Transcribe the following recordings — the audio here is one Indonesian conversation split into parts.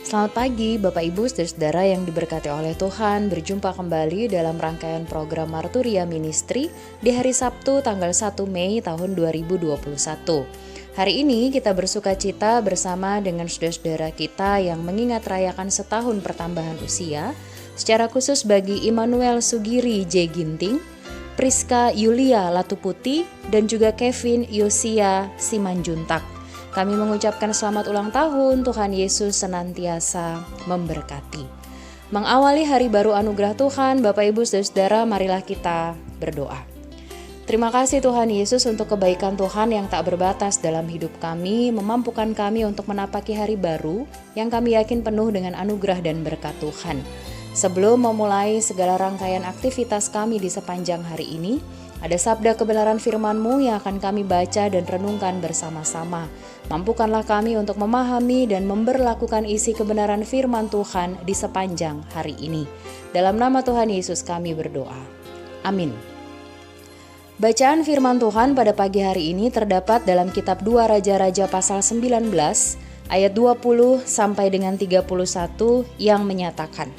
Selamat pagi Bapak Ibu Saudara yang diberkati oleh Tuhan. Berjumpa kembali dalam rangkaian program Marturia Ministry di hari Sabtu tanggal 1 Mei tahun 2021. Hari ini kita bersuka cita bersama dengan saudara-saudara kita yang mengingat rayakan setahun pertambahan usia, secara khusus bagi Immanuel Sugiri J. Ginting, Priska Yulia Latuputi, dan juga Kevin Yosia Simanjuntak. Kami mengucapkan selamat ulang tahun, Tuhan Yesus senantiasa memberkati. Mengawali hari baru anugerah Tuhan, Bapak Ibu Saudara, marilah kita berdoa. Terima kasih Tuhan Yesus untuk kebaikan Tuhan yang tak berbatas dalam hidup kami, memampukan kami untuk menapaki hari baru yang kami yakin penuh dengan anugerah dan berkat Tuhan. Sebelum memulai segala rangkaian aktivitas kami di sepanjang hari ini, ada sabda kebenaran firman-Mu yang akan kami baca dan renungkan bersama-sama. Mampukanlah kami untuk memahami dan memberlakukan isi kebenaran firman Tuhan di sepanjang hari ini. Dalam nama Tuhan Yesus kami berdoa. Amin. Bacaan firman Tuhan pada pagi hari ini terdapat dalam kitab 2 Raja-Raja pasal 19 ayat 20 sampai dengan 31 yang menyatakan,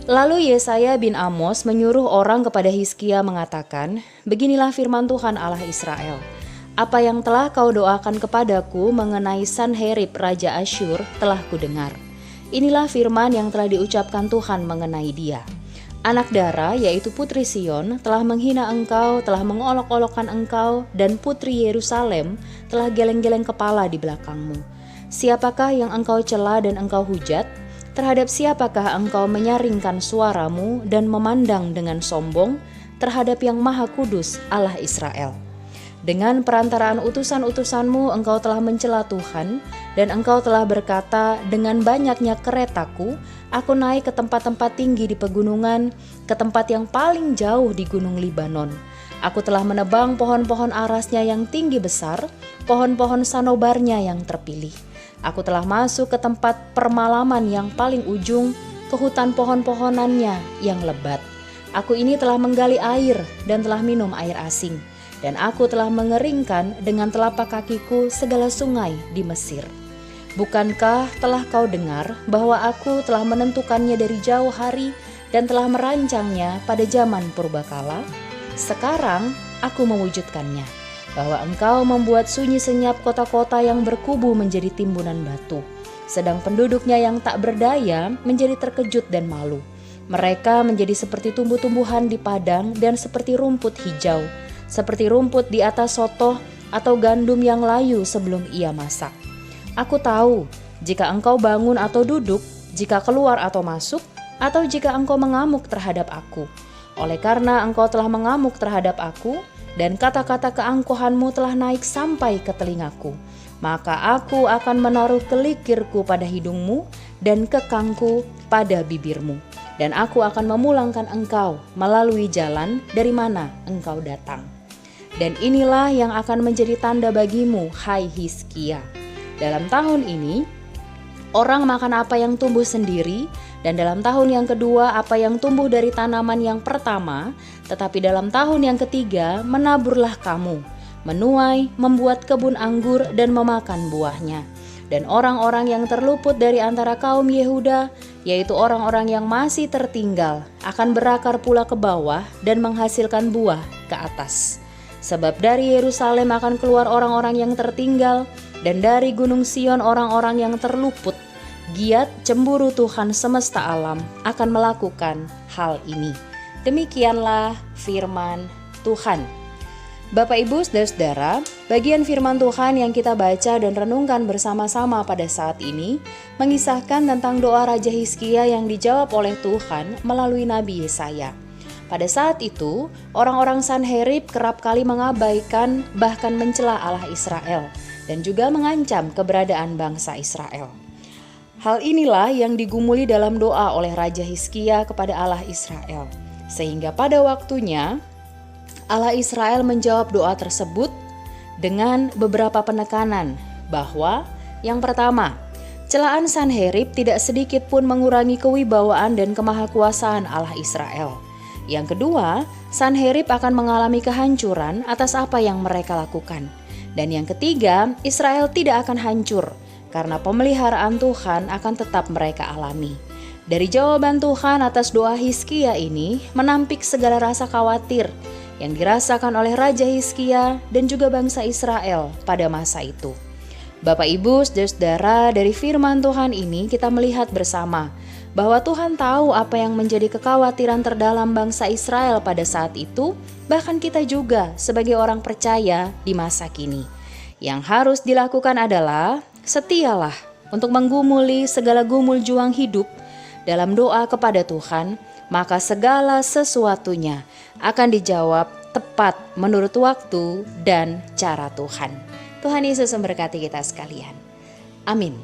Lalu Yesaya bin Amos menyuruh orang kepada Hizkia mengatakan, Beginilah firman Tuhan Allah Israel, apa yang telah kau doakan kepadaku mengenai Sanherib Raja Asyur telah kudengar. Inilah firman yang telah diucapkan Tuhan mengenai dia. Anak Dara, yaitu putri Sion, telah menghina engkau, telah mengolok-olokkan engkau, dan putri Yerusalem telah geleng-geleng kepala di belakangmu. Siapakah yang engkau cela dan engkau hujat? Terhadap siapakah engkau menyaringkan suaramu dan memandang dengan sombong terhadap yang Maha Kudus Allah Israel? Dengan perantaraan utusan-utusanmu engkau telah mencela Tuhan, dan engkau telah berkata, dengan banyaknya keretaku, aku naik ke tempat-tempat tinggi di pegunungan, ke tempat yang paling jauh di gunung Libanon. Aku telah menebang pohon-pohon arasnya yang tinggi besar, pohon-pohon sanobarnya yang terpilih. Aku telah masuk ke tempat permalaman yang paling ujung, ke hutan pohon-pohonannya yang lebat. Aku ini telah menggali air dan telah minum air asing, dan aku telah mengeringkan dengan telapak kakiku segala sungai di Mesir. Bukankah telah kau dengar bahwa aku telah menentukannya dari jauh hari dan telah merancangnya pada zaman purbakala? Sekarang aku mewujudkannya, bahwa engkau membuat sunyi senyap kota-kota yang berkubu menjadi timbunan batu, sedang penduduknya yang tak berdaya menjadi terkejut dan malu. Mereka menjadi seperti tumbuh-tumbuhan di padang dan seperti rumput hijau, seperti rumput di atas sotoh atau gandum yang layu sebelum ia masak. Aku tahu, jika engkau bangun atau duduk, jika keluar atau masuk, atau jika engkau mengamuk terhadap aku. Oleh karena engkau telah mengamuk terhadap aku, dan kata-kata keangkuhanmu telah naik sampai ke telingaku, maka aku akan menaruh kelikirku pada hidungmu dan kekangku pada bibirmu, dan aku akan memulangkan engkau melalui jalan dari mana engkau datang. Dan inilah yang akan menjadi tanda bagimu, hai Hizkia. Dalam tahun ini, orang makan apa yang tumbuh sendiri, dan dalam tahun yang kedua apa yang tumbuh dari tanaman yang pertama, tetapi dalam tahun yang ketiga menaburlah kamu, menuai, membuat kebun anggur dan memakan buahnya. Dan orang-orang yang terluput dari antara kaum Yehuda, yaitu orang-orang yang masih tertinggal, akan berakar pula ke bawah dan menghasilkan buah ke atas. Sebab dari Yerusalem akan keluar orang-orang yang tertinggal, dan dari Gunung Sion orang-orang yang terluput. Giat cemburu Tuhan semesta alam akan melakukan hal ini. Demikianlah firman Tuhan. Bapak Ibu Saudara-saudara, bagian firman Tuhan yang kita baca dan renungkan bersama-sama pada saat ini mengisahkan tentang doa Raja Hizkia yang dijawab oleh Tuhan melalui Nabi Yesaya. Pada saat itu, orang-orang Sanherib kerap kali mengabaikan bahkan mencela Allah Israel dan juga mengancam keberadaan bangsa Israel. Hal inilah yang digumuli dalam doa oleh Raja Hizkia kepada Allah Israel. Sehingga pada waktunya Allah Israel menjawab doa tersebut dengan beberapa penekanan bahwa yang pertama, celaan Sanherib tidak sedikit pun mengurangi kewibawaan dan kemahakuasaan Allah Israel. Yang kedua, Sanherib akan mengalami kehancuran atas apa yang mereka lakukan. Dan yang ketiga, Israel tidak akan hancur karena pemeliharaan Tuhan akan tetap mereka alami. Dari jawaban Tuhan atas doa Hizkia ini menampik segala rasa khawatir yang dirasakan oleh Raja Hizkia dan juga bangsa Israel pada masa itu. Bapak Ibu, saudara-saudara, dari firman Tuhan ini kita melihat bersama bahwa Tuhan tahu apa yang menjadi kekhawatiran terdalam bangsa Israel pada saat itu, bahkan kita juga sebagai orang percaya di masa kini. Yang harus dilakukan adalah setialah untuk menggumuli segala gumul juang hidup dalam doa kepada Tuhan, maka segala sesuatunya akan dijawab tepat menurut waktu dan cara Tuhan. Tuhan Yesus memberkati kita sekalian. Amin.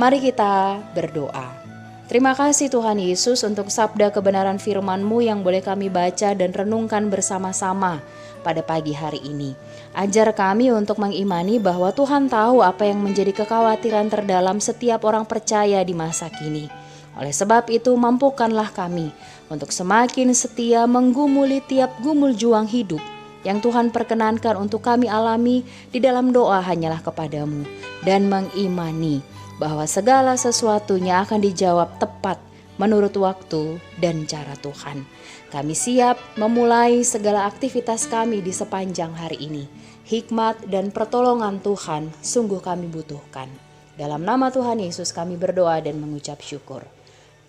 Mari kita berdoa. Terima kasih Tuhan Yesus untuk sabda kebenaran firman-Mu yang boleh kami baca dan renungkan bersama-sama pada pagi hari ini. Ajar kami untuk mengimani bahwa Tuhan tahu apa yang menjadi kekhawatiran terdalam setiap orang percaya di masa kini. Oleh sebab itu, mampukanlah kami untuk semakin setia menggumuli tiap gumul juang hidup yang Tuhan perkenankan untuk kami alami di dalam doa hanyalah kepadamu, dan mengimani bahwa segala sesuatunya akan dijawab tepat menurut waktu dan cara Tuhan. Kami siap memulai segala aktivitas kami di sepanjang hari ini. Hikmat dan pertolongan Tuhan sungguh kami butuhkan. Dalam nama Tuhan Yesus kami berdoa dan mengucap syukur.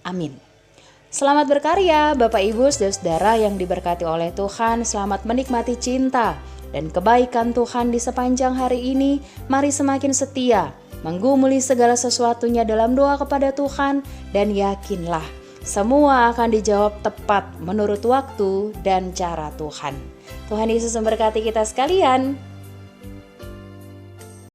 Amin. Selamat berkarya Bapak Ibu saudara yang diberkati oleh Tuhan. Selamat menikmati cinta dan kebaikan Tuhan di sepanjang hari ini. Mari semakin setia menggumuli segala sesuatunya dalam doa kepada Tuhan, dan yakinlah semua akan dijawab tepat menurut waktu dan cara Tuhan. Tuhan Yesus memberkati kita sekalian.